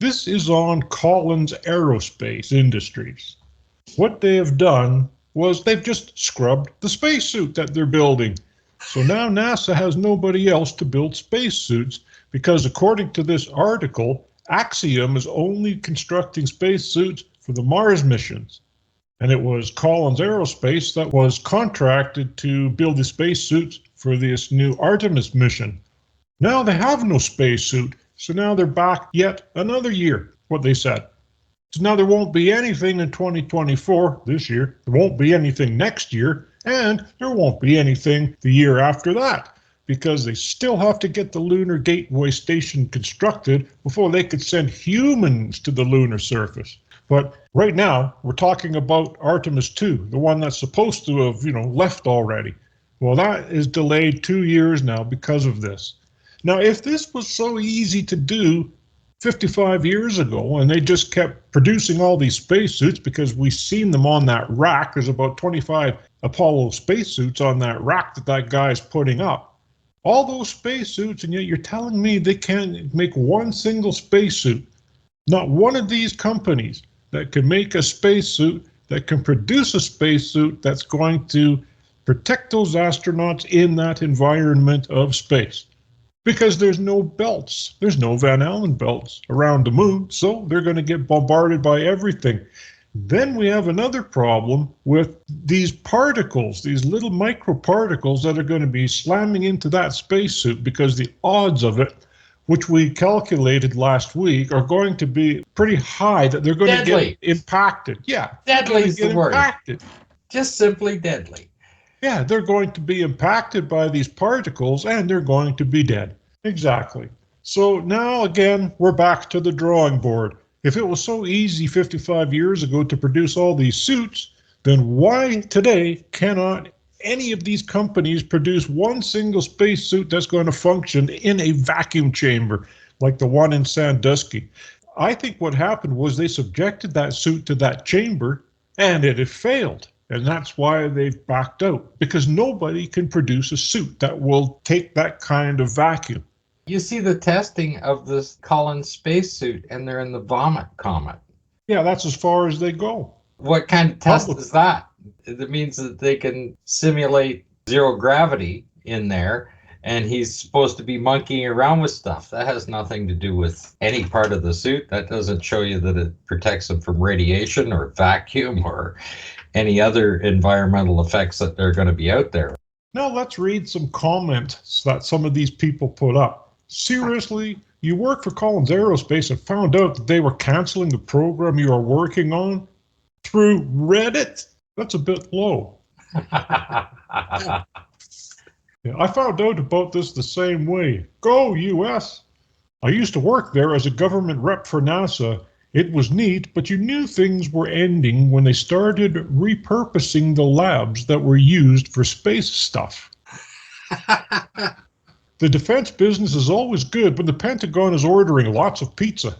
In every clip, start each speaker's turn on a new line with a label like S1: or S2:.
S1: This is on Collins Aerospace Industries. What they have done was they've just scrubbed the spacesuit that they're building. So now NASA has nobody else to build spacesuits because according to this article, Axiom is only constructing spacesuits for the Mars missions. And it was Collins Aerospace that was contracted to build the spacesuits for this new Artemis mission. Now they have no spacesuit, so now they're back yet another year, what they said. So now there won't be anything in 2024, this year, there won't be anything next year, and there won't be anything the year after that, because they still have to get the Lunar Gateway Station constructed before they could send humans to the lunar surface. But right now, we're talking about Artemis 2, the one that's supposed to have, left already. Well, that is delayed 2 years now because of this. Now, if this was so easy to do 55 years ago, and they just kept producing all these spacesuits because we've seen them on that rack, there's about 25 Apollo spacesuits on that rack that guy's putting up. All those spacesuits, and yet you're telling me they can't make one single spacesuit. Not one of these companies that can make a spacesuit, that can produce a spacesuit that's going to protect those astronauts in that environment of space. Because there's no belts, there's no Van Allen belts around the moon, so they're going to get bombarded by everything. Then we have another problem with these particles, these little microparticles that are going to be slamming into that spacesuit because the odds of it, which we calculated last week, are going to be pretty high that they're going to get impacted. Yeah.
S2: Deadly is the word. Just simply deadly.
S1: Yeah, they're going to be impacted by these particles and they're going to be dead. Exactly. So now again, we're back to the drawing board. If it was so easy 55 years ago to produce all these suits, then why today cannot any of these companies produce one single spacesuit that's going to function in a vacuum chamber like the one in Sandusky? I think what happened was they subjected that suit to that chamber and it had failed. And that's why they've backed out, because nobody can produce a suit that will take that kind of vacuum.
S2: You see the testing of this Collins spacesuit, and they're in the Vomit Comet.
S1: Yeah, that's as far as they go.
S2: What kind of test is that? It means that they can simulate zero gravity in there, and he's supposed to be monkeying around with stuff. That has nothing to do with any part of the suit. That doesn't show you that it protects them from radiation or vacuum or any other environmental effects that are going to be out there.
S1: Now let's read some comments that some of these people put up. Seriously, you work for Collins Aerospace and found out that they were canceling the program you are working on through Reddit? That's a bit low. Yeah, I found out about this the same way. Go, US! I used to work there as a government rep for NASA. It was neat, but you knew things were ending when they started repurposing the labs that were used for space stuff. The defense business is always good when the Pentagon is ordering lots of pizza.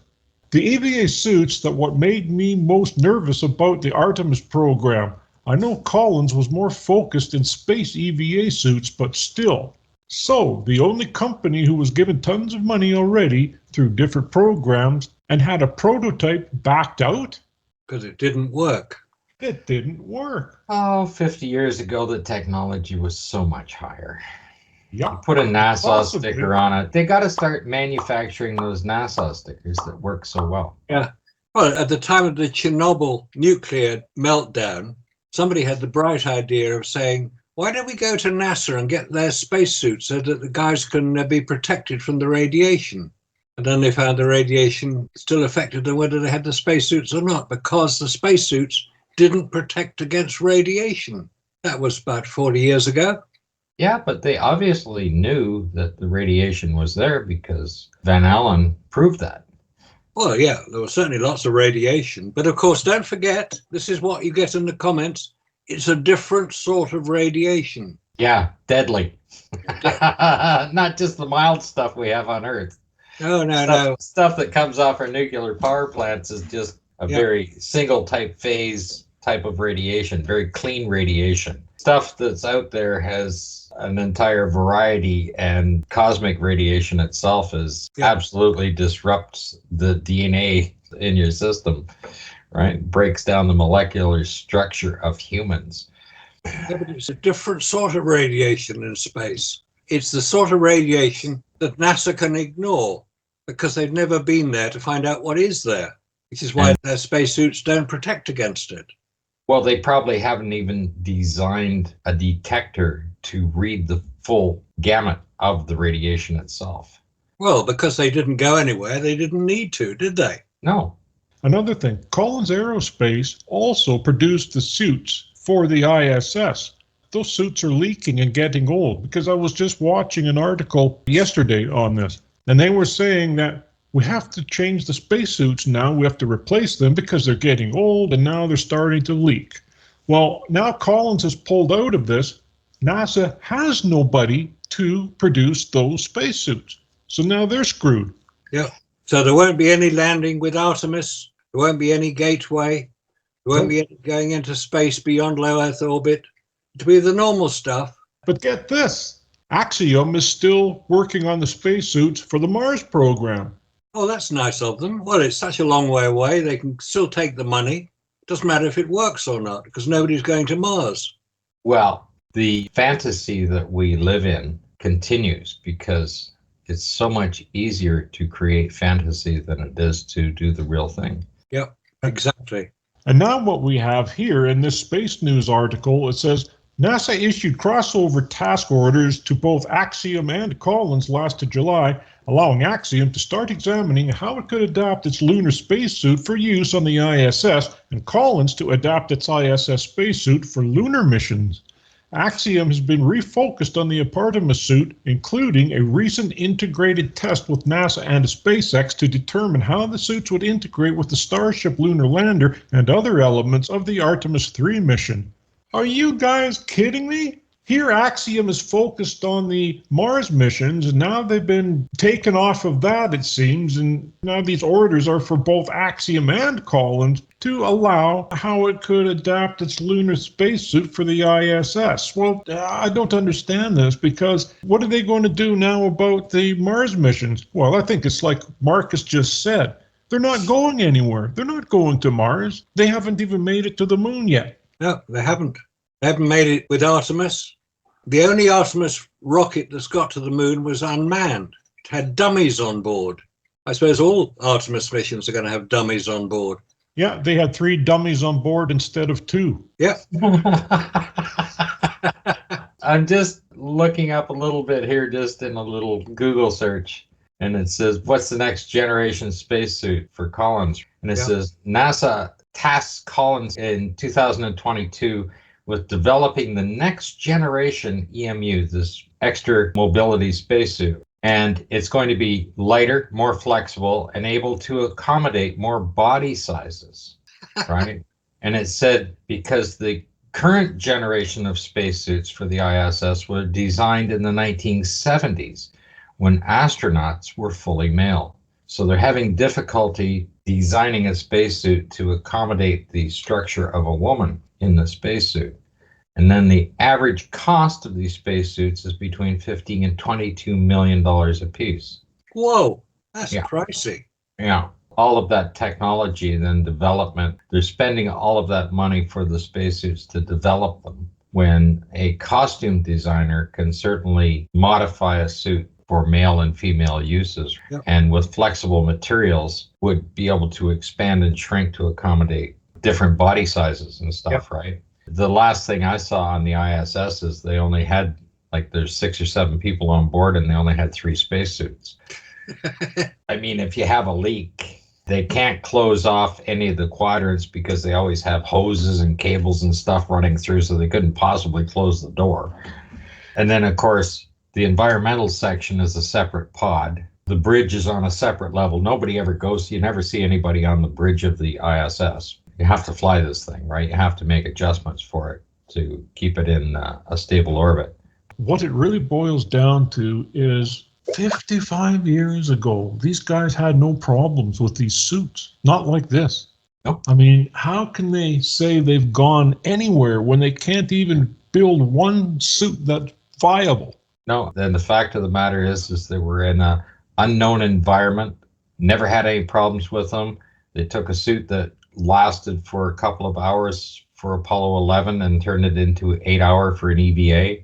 S1: The EVA suits that what made me most nervous about the Artemis program. I know Collins was more focused in space EVA suits, but still. So, the only company who was given tons of money already through different programs and had a prototype backed out?
S3: Because it didn't work.
S1: It didn't work.
S2: Oh, 50 years ago, the technology was so much higher.
S1: Yeah.
S2: You put a NASA sticker on it. They got to start manufacturing those NASA stickers that work so well.
S3: Yeah. Well, at the time of the Chernobyl nuclear meltdown, somebody had the bright idea of saying, why don't we go to NASA and get their spacesuits so that the guys can be protected from the radiation? And then they found the radiation still affected them whether they had the spacesuits or not, because the spacesuits didn't protect against radiation. That was about 40 years ago.
S2: Yeah, but they obviously knew that the radiation was there because Van Allen proved that.
S3: Well, yeah, there was certainly lots of radiation. But of course, don't forget, this is what you get in the comments. It's a different sort of radiation.
S2: Yeah, deadly. Not just the mild stuff we have on Earth.
S3: No.
S2: Stuff that comes off our nuclear power plants is just a very single phase type of radiation, very clean radiation. Stuff that's out there has an entire variety, and cosmic radiation itself is absolutely disrupts the DNA in your system, right? Breaks down the molecular structure of humans.
S3: Yeah, but it's a different sort of radiation in space. It's the sort of radiation that NASA can ignore because they've never been there to find out what is there, which is why their spacesuits don't protect against it.
S2: Well, they probably haven't even designed a detector to read the full gamut of the radiation itself.
S3: Well, because they didn't go anywhere, they didn't need to, did they?
S2: No.
S1: Another thing, Collins Aerospace also produced the suits for the ISS. Those suits are leaking and getting old, because I was just watching an article yesterday on this, and they were saying that we have to change the spacesuits now. We have to replace them because they're getting old and now they're starting to leak. Well, now Collins has pulled out of this. NASA has nobody to produce those spacesuits. So now they're screwed.
S3: Yeah. So there won't be any landing with Artemis. There won't be any gateway. There won't be any going into space beyond low Earth orbit. It'll be the normal stuff.
S1: But get this. Axiom is still working on the spacesuits for the Mars program.
S3: Oh, that's nice of them. Well, it's such a long way away. They can still take the money. Doesn't matter if it works or not, because nobody's going to Mars.
S2: Well, the fantasy that we live in continues because it's so much easier to create fantasy than it is to do the real thing.
S3: Yep, exactly.
S1: And now what we have here in this Space News article, it says, NASA issued crossover task orders to both Axiom and Collins last July, allowing Axiom to start examining how it could adapt its lunar spacesuit for use on the ISS, and Collins to adapt its ISS spacesuit for lunar missions. Axiom has been refocused on the Artemis suit, including a recent integrated test with NASA and SpaceX to determine how the suits would integrate with the Starship lunar lander and other elements of the Artemis 3 mission. Are you guys kidding me? Here Axiom is focused on the Mars missions, and now they've been taken off of that, it seems, and now these orders are for both Axiom and Collins to allow how it could adapt its lunar spacesuit for the ISS. Well, I don't understand this, because what are they going to do now about the Mars missions? Well, I think it's like Marcus just said. They're not going anywhere. They're not going to Mars. They haven't even made it to the moon yet.
S3: No, they haven't. They haven't made it with Artemis. The only Artemis rocket that's got to the moon was unmanned. It had dummies on board. I suppose all Artemis missions are going to have dummies on board.
S1: Yeah, they had 3 dummies on board instead of 2.
S3: Yeah.
S2: I'm just looking up a little bit here, just in a little Google search, and it says, what's the next generation spacesuit for Collins? And it says, NASA tasks Collins in 2022 with developing the next generation EMU, this extra mobility spacesuit. And it's going to be lighter, more flexible, and able to accommodate more body sizes, right? And it said because the current generation of spacesuits for the ISS were designed in the 1970s when astronauts were fully male. So they're having difficulty designing a spacesuit to accommodate the structure of a woman in the spacesuit. And then the average cost of these spacesuits is between $15 and $22 million a piece.
S3: Whoa, that's pricey.
S2: Yeah. All of that technology and then development, they're spending all of that money for the spacesuits to develop them, when a costume designer can certainly modify a suit for male and female uses, and with flexible materials would be able to expand and shrink to accommodate different body sizes and stuff, right? The last thing I saw on the ISS is they only had, like, there's 6 or 7 people on board and they only had 3 spacesuits. I mean, if you have a leak, they can't close off any of the quadrants because they always have hoses and cables and stuff running through, so they couldn't possibly close the door. And then, of course, the environmental section is a separate pod. The bridge is on a separate level. Nobody ever goes, you never see anybody on the bridge of the ISS. You have to fly this thing, right? You have to make adjustments for it to keep it in a stable orbit.
S1: What it really boils down to is 55 years ago, these guys had no problems with these suits. Not like this.
S2: Nope.
S1: I mean, how can they say they've gone anywhere when they can't even build one suit that viable.
S2: No, then the fact of the matter is they were in an unknown environment, never had any problems with them. They took a suit that lasted for a couple of hours for Apollo 11 and turned it into 8 hour for an EVA.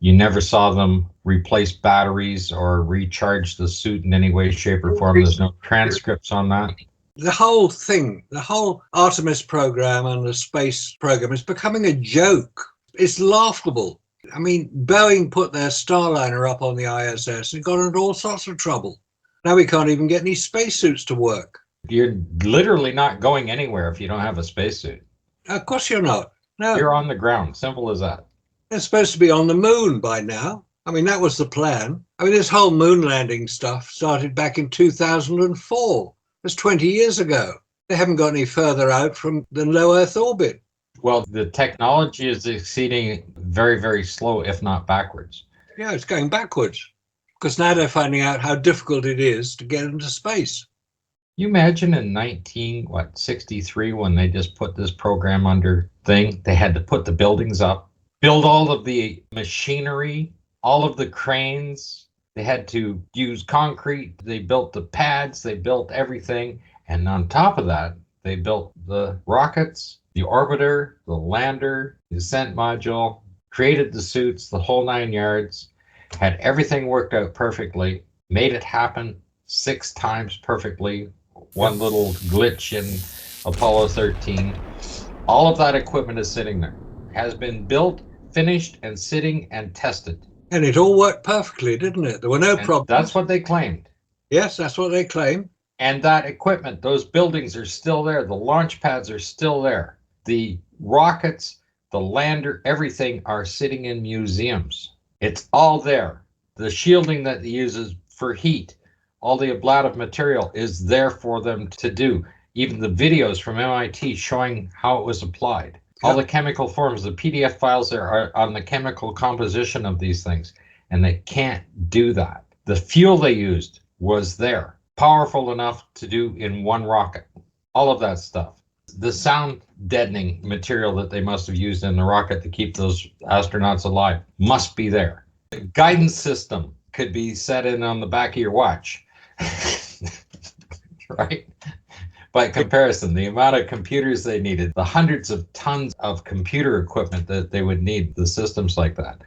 S2: You never saw them replace batteries or recharge the suit in any way, shape, or form. There's no transcripts on that.
S3: The whole thing, the whole Artemis program and the space program is becoming a joke. It's laughable. I mean, Boeing put their Starliner up on the ISS and got into all sorts of trouble. Now we can't even get any spacesuits to work.
S2: You're literally not going anywhere if you don't have a spacesuit.
S3: Of course you're not. No.
S2: You're on the ground. Simple as that.
S3: They're supposed to be on the moon by now. I mean, that was the plan. I mean, this whole moon landing stuff started back in 2004. That's 20 years ago. They haven't got any further out from the low Earth orbit.
S2: Well, the technology is exceeding very, very slow, if not backwards.
S3: Yeah, it's going backwards. Because now they're finding out how difficult it is to get into space.
S2: You imagine in 1963 when they just put this program under thing, they had to put the buildings up, build all of the machinery, all of the cranes. They had to use concrete. They built the pads. They built everything. And on top of that, they built the rockets, the orbiter, the lander, the ascent module, created the suits, the whole 9 yards, had everything worked out perfectly, made it happen 6 times perfectly. One little glitch in Apollo 13. All of that equipment is sitting there. Has been built, finished, and sitting and tested.
S3: And it all worked perfectly, didn't it? There were no problems.
S2: That's what they claimed.
S3: Yes, that's what they claim.
S2: And that equipment, those buildings are still there. The launch pads are still there. The rockets, the lander, everything are sitting in museums. It's all there. The shielding that it uses for heat, all the ablative material is there for them to do. Even the videos from MIT showing how it was applied. All the chemical forms, the PDF files there are on the chemical composition of these things, and they can't do that. The fuel they used was there, powerful enough to do in one rocket. All of that stuff. The sound deadening material that they must have used in the rocket to keep those astronauts alive must be there. The guidance system could be set in on the back of your watch, right? By comparison, the amount of computers they needed, the hundreds of tons of computer equipment that they would need, the systems like that,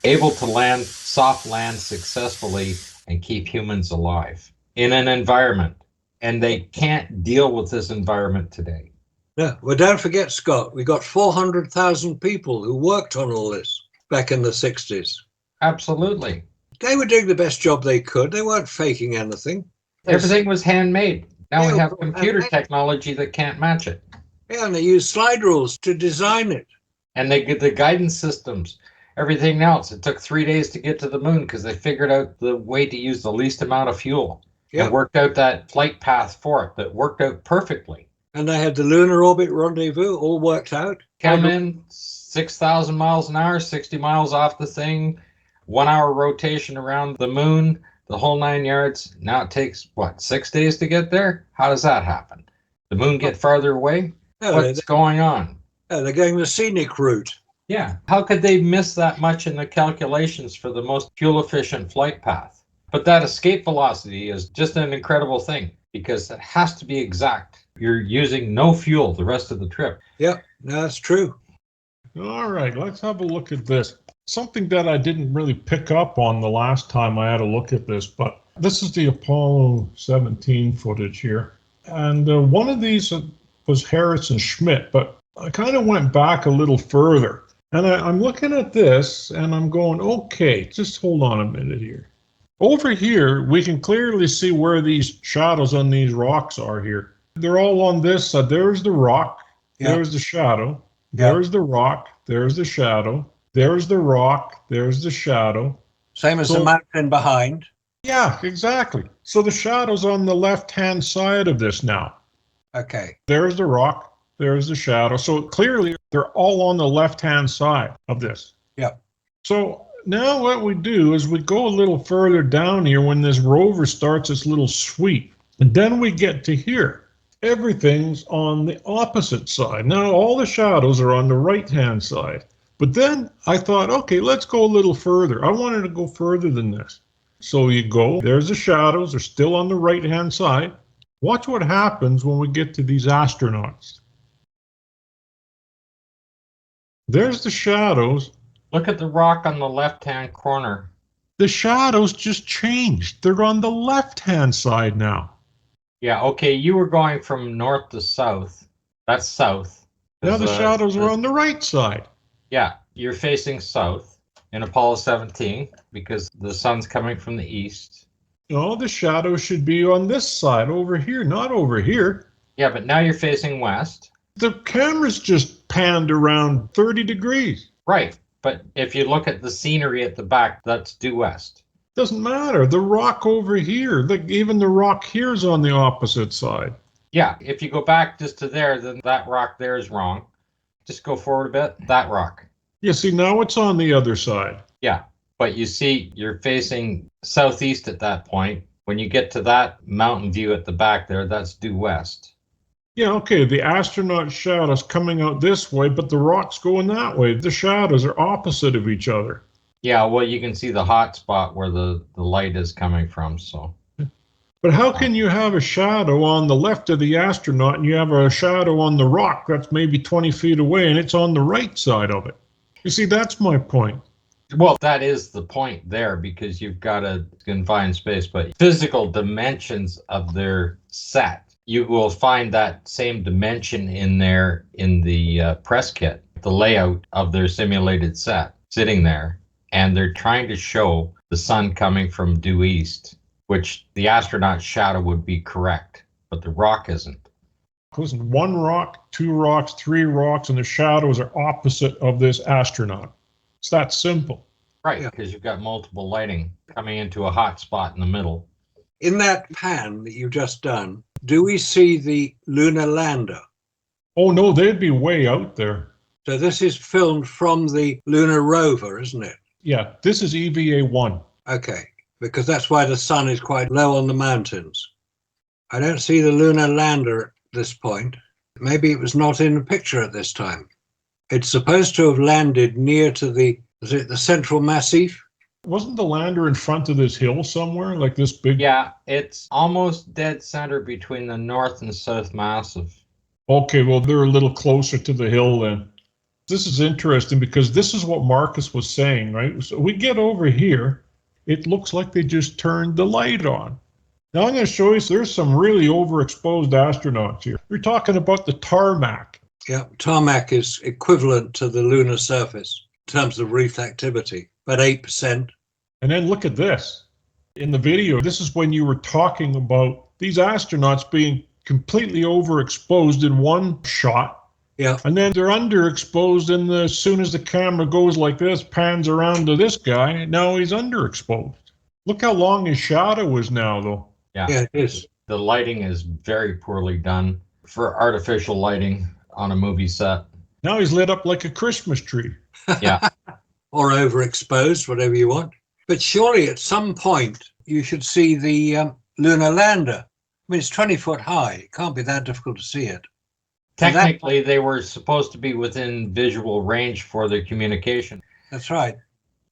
S2: able to land, soft land successfully and keep humans alive in an environment. And they can't deal with this environment today.
S3: No, well, don't forget, Scott, we got 400,000 people who worked on all this back in the 60s.
S2: Absolutely.
S3: They were doing the best job they could. They weren't faking anything.
S2: Everything was handmade. Now we have computer technology that can't match it.
S3: Yeah, and they use slide rules to design it.
S2: And they get the guidance systems, everything else. It took 3 days to get to the moon because they figured out the way to use the least amount of fuel.
S3: Yeah.
S2: And worked out that flight path for it that worked out perfectly.
S3: And they had the lunar orbit rendezvous all worked out.
S2: Come in 6,000 miles an hour, 60 miles off the thing, 1 hour rotation around the moon, the whole 9 yards. Now it takes, 6 days to get there? How does that happen? The moon get farther away?
S3: No,
S2: What's going on?
S3: They're going the scenic route.
S2: Yeah. How could they miss that much in the calculations for the most fuel-efficient flight path? But that escape velocity is just an incredible thing because it has to be exact. You're using no fuel the rest of the trip.
S3: Yep, no, that's true.
S1: All right, let's have a look at this. Something that I didn't really pick up on the last time I had a look at this, but this is the Apollo 17 footage here. And one of these was Harris and Schmitt, but I kind of went back a little further. And I'm looking at this and I'm going, okay, just hold on a minute here. Over here, we can clearly see where these shadows on these rocks are here. They're all on this side. There's the rock. Yep. There's the shadow. Yep. There's the rock. There's the shadow. There's the rock. There's the shadow.
S3: Same as the mountain behind.
S1: Yeah, exactly. So the shadow's on the left-hand side of this now.
S3: Okay.
S1: There's the rock. There's the shadow. So clearly, they're all on the left-hand side of this.
S3: Yep.
S1: So now what we do is we go a little further down here when this rover starts its little sweep. And then we get to here. Everything's on the opposite side. Now all the shadows are on the right-hand side. But then I thought, okay, let's go a little further. I wanted to go further than this. So you go, there's the shadows, they're still on the right-hand side. Watch what happens when we get to these astronauts. There's the shadows.
S2: Look at the rock on the left-hand corner.
S1: The shadows just changed. They're on the left-hand side now.
S2: Yeah, okay, you were going from north to south. That's south.
S1: Now the shadows are on the right side.
S2: Yeah, you're facing south in Apollo 17 because the sun's coming from the east.
S1: No, the shadows should be on this side, over here, not over here.
S2: Yeah, but now you're facing west.
S1: The camera's just panned around 30 degrees.
S2: Right, but if you look at the scenery at the back, that's due west.
S1: Doesn't matter. The rock over here, even the rock here is on the opposite side.
S2: Yeah, if you go back just to there, then that rock there is wrong. Just go forward a bit, that rock.
S1: Yeah, see, now it's on the other side.
S2: Yeah, but you see, you're facing southeast at that point. When you get to that mountain view at the back there, that's due west.
S1: Yeah, okay, the astronaut shadows coming out this way, but the rock's going that way. The shadows are opposite of each other.
S2: Yeah, well, you can see the hot spot where the light is coming from, so.
S1: But how can you have a shadow on the left of the astronaut and you have a shadow on the rock that's maybe 20 feet away and it's on the right side of it? You see, that's my point.
S2: Well, that is the point there because you've got a confined space, but physical dimensions of their set, you will find that same dimension in there in the press kit, the layout of their simulated set sitting there. And they're trying to show the sun coming from due east, which the astronaut's shadow would be correct, but the rock isn't.
S1: Listen, one rock, two rocks, three rocks, and the shadows are opposite of this astronaut. It's that simple.
S2: Right, because you've got multiple lighting coming into a hot spot in the middle.
S3: In that pan that you've just done, do we see the lunar lander?
S1: Oh, no, they'd be way out there.
S3: So this is filmed from the lunar rover, isn't it?
S1: Yeah, this is EVA-1.
S3: Okay, because that's why the sun is quite low on the mountains. I don't see the lunar lander at this point. Maybe it was not in the picture at this time. It's supposed to have landed near to the central massif?
S1: Wasn't the lander in front of this hill somewhere, like this big?
S2: Yeah, it's almost dead center between the north and south massif.
S1: Okay, well, they're a little closer to the hill then. This is interesting because this is what Marcus was saying, right? So we get over here, it looks like they just turned the light on. Now I'm going to show you, there's some really overexposed astronauts here. We're talking about the tarmac.
S3: Yeah, tarmac is equivalent to the lunar surface in terms of reflectivity, about 8%.
S1: And then look at this. In the video, this is when you were talking about these astronauts being completely overexposed in one shot.
S3: Yeah.
S1: And then they're underexposed, and as soon as the camera goes like this, pans around to this guy, now he's underexposed. Look how long his shadow is now, though.
S2: Yeah,
S3: it is.
S2: The lighting is very poorly done for artificial lighting on a movie set.
S1: Now he's lit up like a Christmas tree.
S2: Yeah.
S3: Or overexposed, whatever you want. But surely at some point you should see the lunar lander. I mean, it's 20 foot high. It can't be that difficult to see it.
S2: Technically, they were supposed to be within visual range for their communication.
S3: That's right.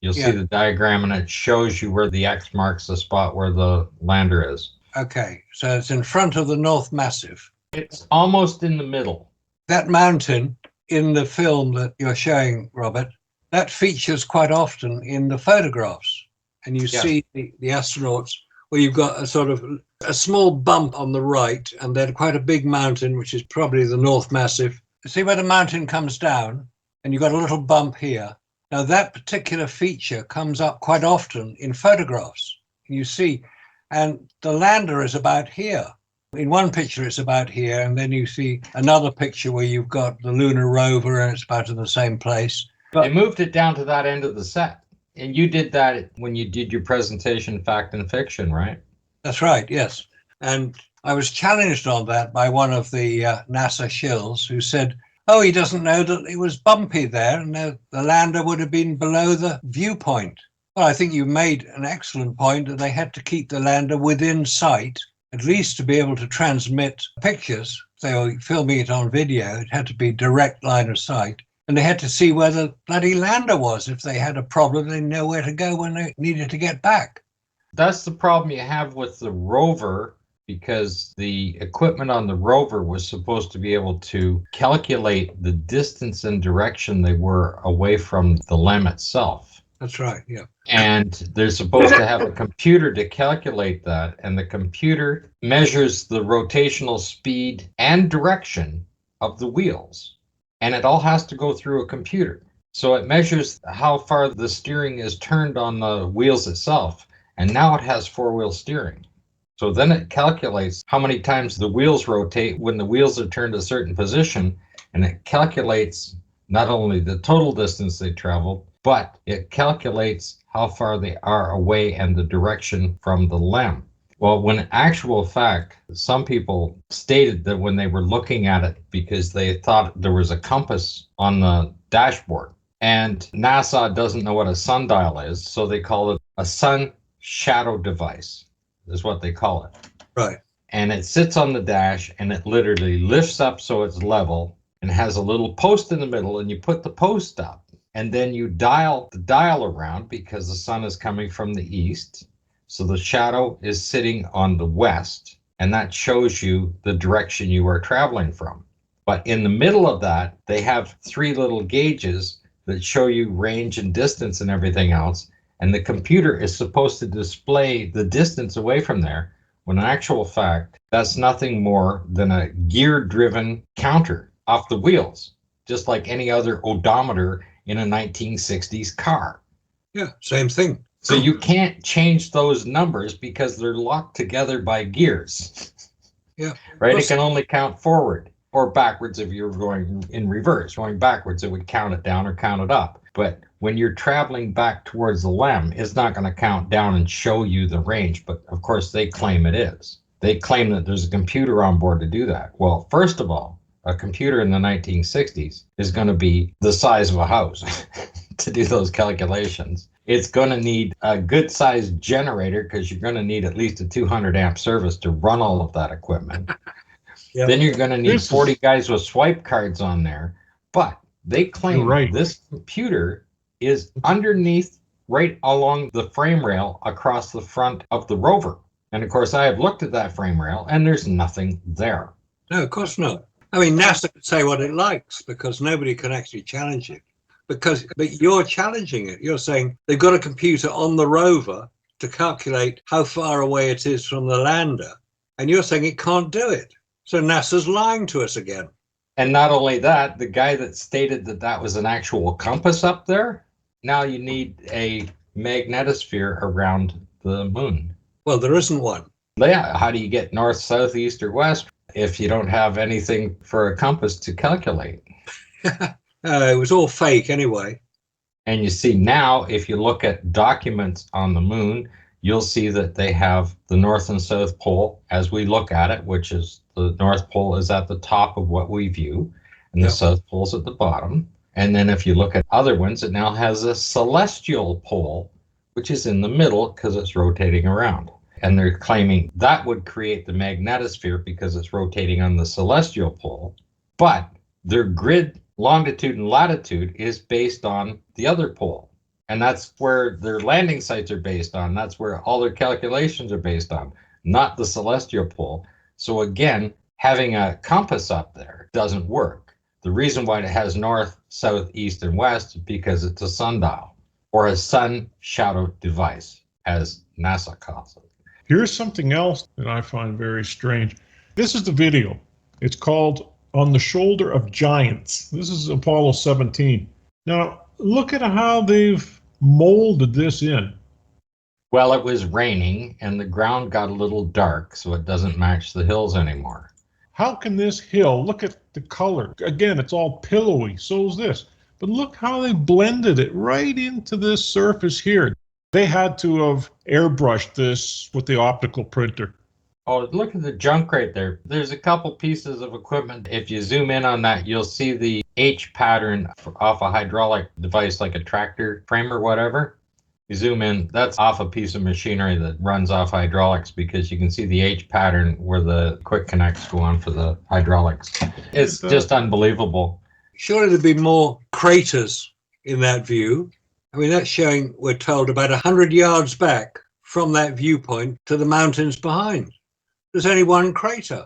S2: You'll see the diagram, and it shows you where the X marks the spot where the lander is.
S3: Okay, so it's in front of the North Massif.
S2: It's almost in the middle.
S3: That mountain in the film that you're showing, Robert, that features quite often in the photographs. And you see the astronauts where you've got a sort of a small bump on the right and then quite a big mountain, which is probably the North Massif. See where the mountain comes down and you've got a little bump here. Now that particular feature comes up quite often in photographs. You see, and the lander is about here. In one picture it's about here, and then you see another picture where you've got the lunar rover and it's about in the same place.
S2: But they moved it down to that end of the set. And you did that when you did your presentation, Fact and Fiction, right?
S3: That's right, yes. And I was challenged on that by one of the NASA shills who said, oh, he doesn't know that it was bumpy there and the lander would have been below the viewpoint. Well, I think you made an excellent point that they had to keep the lander within sight, at least to be able to transmit pictures. They were filming it on video. It had to be direct line of sight. And they had to see where the bloody lander was. If they had a problem, they know where to go when they needed to get back.
S2: That's the problem you have with the Rover, because the equipment on the Rover was supposed to be able to calculate the distance and direction they were away from the LEM itself.
S3: That's right, yeah.
S2: And they're supposed to have a computer to calculate that, and the computer measures the rotational speed and direction of the wheels. And it all has to go through a computer. So it measures how far the steering is turned on the wheels itself. And now it has four-wheel steering. So then it calculates how many times the wheels rotate when the wheels are turned a certain position. And it calculates not only the total distance they traveled, but it calculates how far they are away and the direction from the LEM. Well, when in actual fact, some people stated that when they were looking at it because they thought there was a compass on the dashboard. And NASA doesn't know what a sundial is, so they call it a sun shadow device, is what they call it.
S3: Right.
S2: And it sits on the dash and it literally lifts up so it's level and has a little post in the middle, and you put the post up and then you dial the dial around because the sun is coming from the east. So the shadow is sitting on the west, and that shows you the direction you are traveling from. But in the middle of that, they have three little gauges that show you range and distance and everything else. And the computer is supposed to display the distance away from there, when in actual fact, that's nothing more than a gear-driven counter off the wheels, just like any other odometer in a 1960s car.
S3: Yeah, same thing.
S2: So you can't change those numbers because they're locked together by gears.
S3: Yeah.
S2: Right? It can only count forward or backwards if you're going in reverse. Going backwards, it would count it down or count it up. But when you're traveling back towards the LEM, it's not going to count down and show you the range. But of course, they claim it is. They claim that there's a computer on board to do that. Well, first of all, a computer in the 1960s is going to be the size of a house to do those calculations. It's going to need a good sized generator because you're going to need at least a 200 amp service to run all of that equipment. Yep. Then you're going to need 40 guys with swipe cards on there. But they claim this computer is underneath, right along the frame rail across the front of the Rover. And of course, I have looked at that frame rail and there's nothing there.
S3: No, of course not. I mean, NASA can say what it likes because nobody can actually challenge it. But you're challenging it. You're saying they've got a computer on the Rover to calculate how far away it is from the lander. And you're saying it can't do it. So NASA's lying to us again.
S2: And not only that, the guy that stated that that was an actual compass up there, now you need a magnetosphere around the moon.
S3: Well, there isn't one.
S2: Yeah, how do you get north, south, east, or west if you don't have anything for a compass to calculate?
S3: It was all fake anyway.
S2: And you see now, if you look at documents on the moon, you'll see that they have the North and South Pole as we look at it, which is the North Pole is at the top of what we view, and the South Pole's at the bottom. And then if you look at other ones, it now has a celestial pole, which is in the middle because it's rotating around. And they're claiming that would create the magnetosphere because it's rotating on the celestial pole. But their grid longitude and latitude is based on the other pole. And that's where their landing sites are based on. That's where all their calculations are based on, not the celestial pole. So again, having a compass up there doesn't work. The reason why it has north, south, east, and west is because it's a sundial or a sun shadow device, as NASA calls it.
S1: Here's something else that I find very strange. This is the video. It's called On the Shoulder of Giants. This is Apollo 17. Now, look at how they've molded this in.
S2: Well, it was raining and the ground got a little dark, so it doesn't match the hills anymore.
S1: How can this hill, look at the color. Again, it's all pillowy, so is this. But look how they blended it right into this surface here. They had to have airbrushed this with the optical printer.
S2: Oh, look at the junk right there. There's a couple pieces of equipment. If you zoom in on that, you'll see the H pattern off a hydraulic device like a tractor frame or whatever. You zoom in, that's off a piece of machinery that runs off hydraulics because you can see the H pattern where the quick connects go on for the hydraulics. It's just unbelievable.
S3: surely there'd be more craters in that view. I mean, that's showing, we're told, about 100 yards back from that viewpoint to the mountains behind. There's only one crater.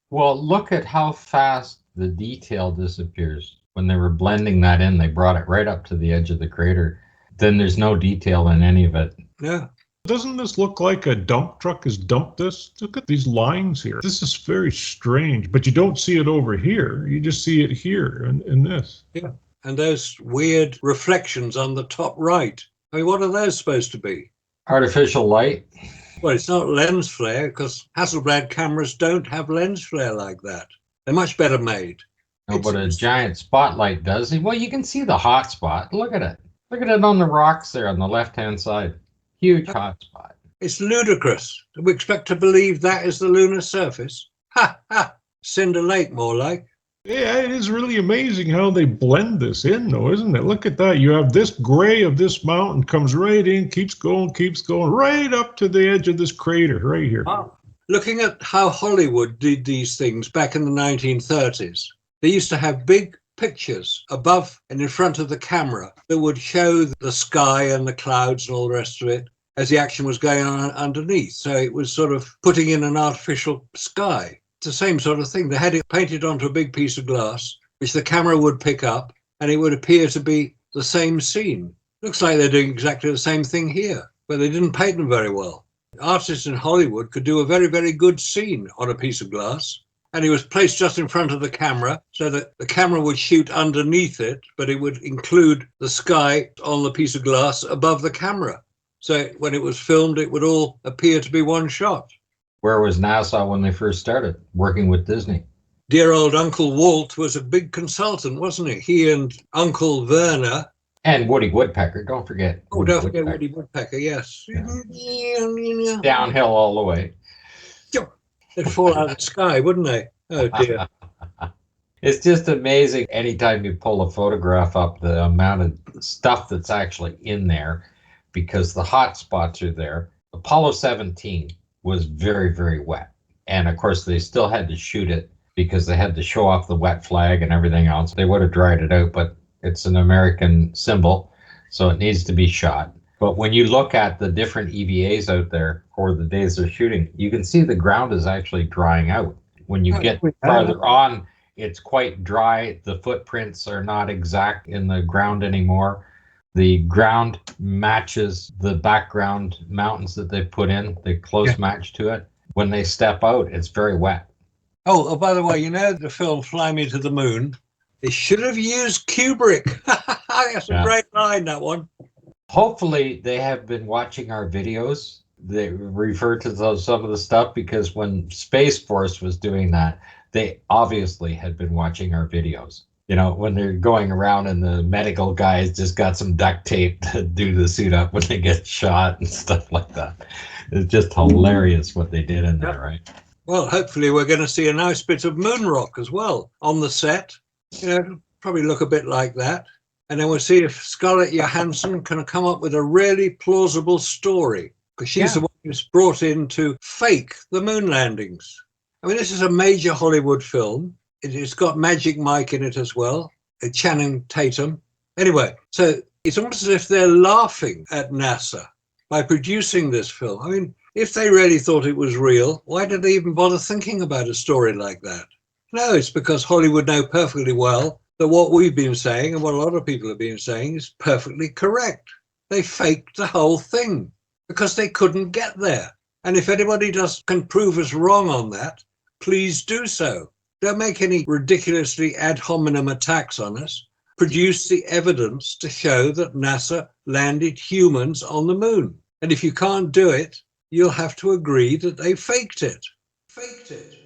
S2: Well, look at how fast the detail disappears. When they were blending that in, they brought it right up to the edge of the crater. Then there's no detail in any of it.
S3: Yeah.
S1: Doesn't this look like a dump truck has dumped this? Look at these lines here. This is very strange, but you don't see it over here. You just see it here in this.
S3: Yeah. And those weird reflections on the top right. I mean, what are those supposed to be?
S2: Artificial light.
S3: Well, it's not lens flare, because Hasselblad cameras don't have lens flare like that. They're much better made.
S2: No, but a giant spotlight does. Well, you can see the hot spot. Look at it. Look at it on the rocks there on the left-hand side. Huge hot spot.
S3: It's ludicrous. Do we expect to believe that is the lunar surface? Ha, ha. Cinder Lake, more like.
S1: Yeah, it is really amazing how they blend this in, though, isn't it? Look at that. You have this gray of this mountain comes right in, keeps going, right up to the edge of this crater right here.
S3: Oh. Looking at how Hollywood did these things back in the 1930s, they used to have big pictures above and in front of the camera that would show the sky and the clouds and all the rest of it as the action was going on underneath. So it was sort of putting in an artificial sky. It's the same sort of thing. They had it painted onto a big piece of glass, which the camera would pick up, and it would appear to be the same scene. Looks like they're doing exactly the same thing here, but they didn't paint them very well. Artists in Hollywood could do a very, very good scene on a piece of glass, and it was placed just in front of the camera so that the camera would shoot underneath it, but it would include the sky on the piece of glass above the camera. So when it was filmed, it would all appear to be one shot.
S2: Where was NASA when they first started working with Disney?
S3: Dear old Uncle Walt was a big consultant, wasn't he? He and Uncle Werner.
S2: And Woody Woodpecker, don't forget.
S3: Oh, don't forget Woody Woodpecker, yes.
S2: Yeah. Downhill all the way.
S3: They'd fall out of the sky, wouldn't they? Oh, dear.
S2: It's just amazing anytime you pull a photograph up, the amount of stuff that's actually in there, because the hot spots are there. Apollo 17 was very, very wet. And of course, they still had to shoot it because they had to show off the wet flag and everything else. They would have dried it out, but it's an American symbol, so it needs to be shot. But when you look at the different EVAs out there for the days they're shooting, you can see the ground is actually drying out. When you get farther on, it's quite dry. The footprints are not exact in the ground anymore. The ground matches the background mountains that they put in, the close match to it. When they step out, it's very wet.
S3: Oh, by the way, you know the film Fly Me to the Moon? They should have used Kubrick. That's a great line, that one.
S2: Hopefully, they have been watching our videos. They refer to some of the stuff because when Space Force was doing that, they obviously had been watching our videos. You know, when they're going around and the medical guys just got some duct tape to do the suit up when they get shot and stuff like that. It's just hilarious what they did in there, right?
S3: Well, hopefully we're going to see a nice bit of moon rock as well on the set. You know, it'll probably look a bit like that. And then we'll see if Scarlett Johansson can come up with a really plausible story, because she's the one who's brought in to fake the moon landings. I mean, this is a major Hollywood film. It's got Magic Mike in it as well, Channing Tatum. Anyway, so it's almost as if they're laughing at NASA by producing this film. I mean, if they really thought it was real, why did they even bother thinking about a story like that? No, it's because Hollywood know perfectly well that what we've been saying and what a lot of people have been saying is perfectly correct. They faked the whole thing because they couldn't get there. And if anybody can prove us wrong on that, please do so. Don't make any ridiculously ad hominem attacks on us. Produce the evidence to show that NASA landed humans on the moon. And if you can't do it, you'll have to agree that they faked it. Faked it.